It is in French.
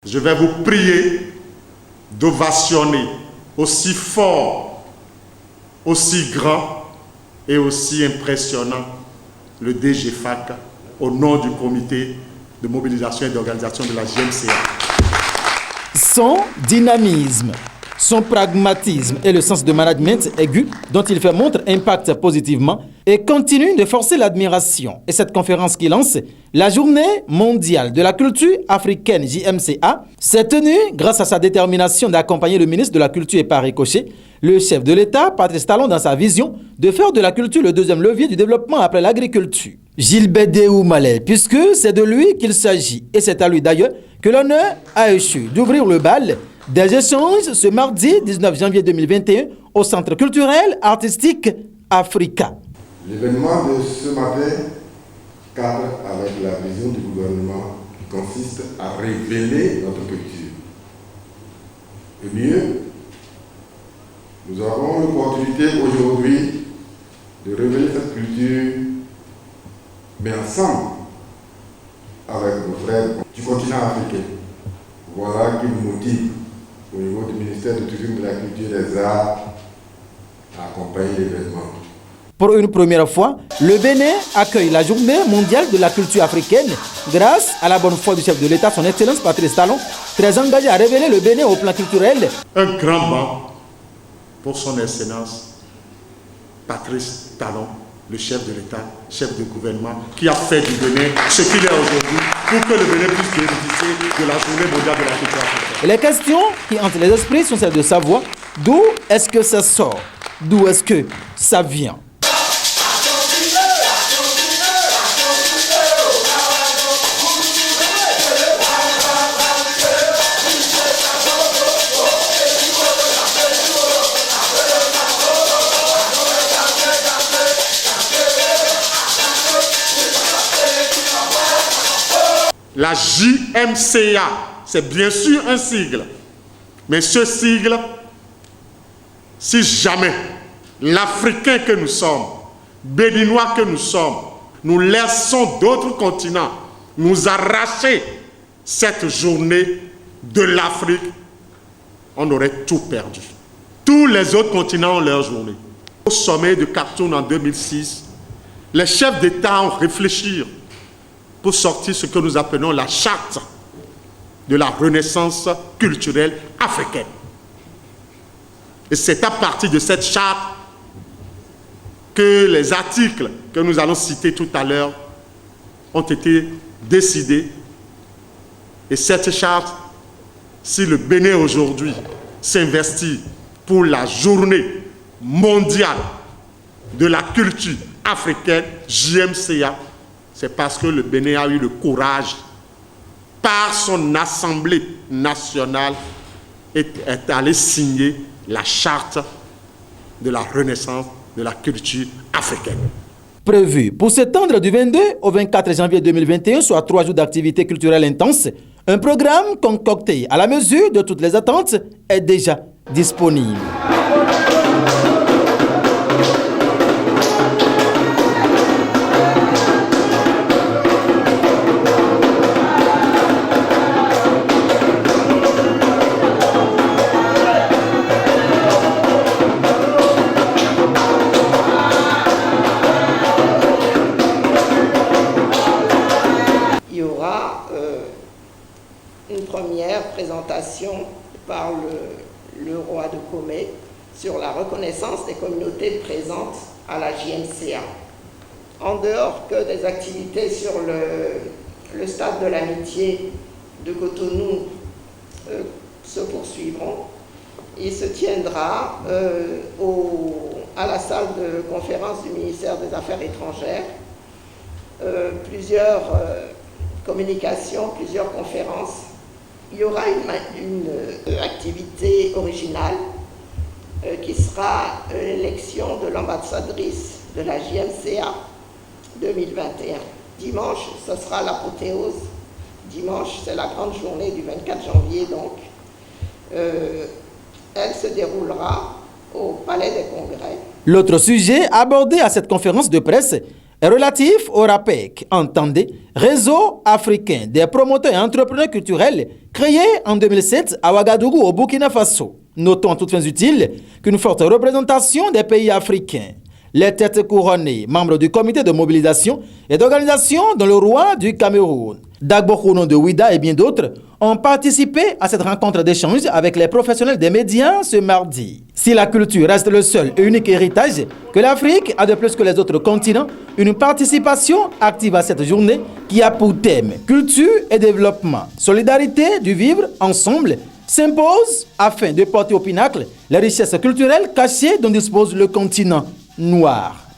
Je vais vous prier d'ovationner aussi fort, aussi grand et aussi impressionnant le DGFAC au nom du comité de mobilisation et d'organisation de la GMCA. Son dynamisme, son pragmatisme et le sens de management aigu dont il fait montre impactent positivement et continue de forcer l'admiration. Et cette conférence qui lance la Journée mondiale de la culture africaine JMCA s'est tenue grâce à sa détermination d'accompagner le ministre de la Culture et par ricochet, le chef de l'État, Patrice Talon, dans sa vision de faire de la culture le deuxième levier du développement après l'agriculture. Gilbert Déou Malel, puisque c'est de lui qu'il s'agit, et c'est à lui d'ailleurs que l'honneur a échu d'ouvrir le bal des échanges ce mardi 19 janvier 2021 au Centre culturel artistique Africa. L'événement de ce matin cadre avec la vision du gouvernement qui consiste à révéler notre culture. Et mieux, nous avons l'opportunité aujourd'hui de révéler cette culture, mais ensemble avec nos frères du continent africain. Voilà qui nous motive au niveau du ministère du Tourisme, de la Culture et des Arts à accompagner l'événement. Pour une première fois, le Bénin accueille la Journée mondiale de la culture africaine grâce à la bonne foi du chef de l'État, son Excellence Patrice Talon, très engagé à révéler le Bénin au plan culturel. Un grand banc pour son Excellence Patrice Talon, le chef de l'État, chef de gouvernement, qui a fait du Bénin ce qu'il est aujourd'hui pour que le Bénin puisse bénéficier de la Journée mondiale de la culture africaine. Et les questions qui hantent les esprits sont celles de savoir d'où est-ce que ça sort, d'où est-ce que ça vient. La JMCA, c'est bien sûr un sigle, mais ce sigle, si jamais l'Africain que nous sommes, Béninois que nous sommes, nous laissons d'autres continents nous arracher cette journée de l'Afrique, on aurait tout perdu. Tous les autres continents ont leur journée. Au sommet de Khartoum en 2006, les chefs d'État ont réfléchi pour sortir ce que nous appelons la charte de la renaissance culturelle africaine. Et c'est à partir de cette charte que les articles que nous allons citer tout à l'heure ont été décidés. Et cette charte, si le Bénin aujourd'hui s'investit pour la journée mondiale de la culture africaine, JMCA, c'est parce que le Bénin a eu le courage, par son Assemblée nationale, est allé signer la charte de la renaissance de la culture africaine. Prévu pour s'étendre du 22 au 24 janvier 2021, soit 3 jours d'activité culturelle intense, un programme concocté à la mesure de toutes les attentes est déjà disponible. Une première présentation par le roi de Comé sur la reconnaissance des communautés présentes à la JMCA. En dehors que des activités sur le stade de l'amitié de Cotonou se poursuivront, il se tiendra à la salle de conférence du ministère des Affaires étrangères plusieurs communications, plusieurs conférences. Il y aura une activité originale qui sera l'élection de l'ambassadrice de la JMCA 2021. Dimanche, ce sera l'apothéose. Dimanche, c'est la grande journée du 24 janvier, donc. Elle se déroulera au Palais des Congrès. L'autre sujet abordé à cette conférence de presse est relatif au RAPEC, entendez, Réseau africain des promoteurs et entrepreneurs culturels, créé en 2007 à Ouagadougou au Burkina Faso. Notons à toutes fins utiles qu'une forte représentation des pays africains, les têtes couronnées, membres du comité de mobilisation et d'organisation dont le roi du Cameroun, Dagbo Kounon de Ouida et bien d'autres, ont participé à cette rencontre d'échange avec les professionnels des médias ce mardi. Si la culture reste le seul et unique héritage que l'Afrique a de plus que les autres continents, une participation active à cette journée qui a pour thème culture et développement, solidarité du vivre ensemble, s'impose afin de porter au pinacle les richesses culturelles cachées dont dispose le continent noir.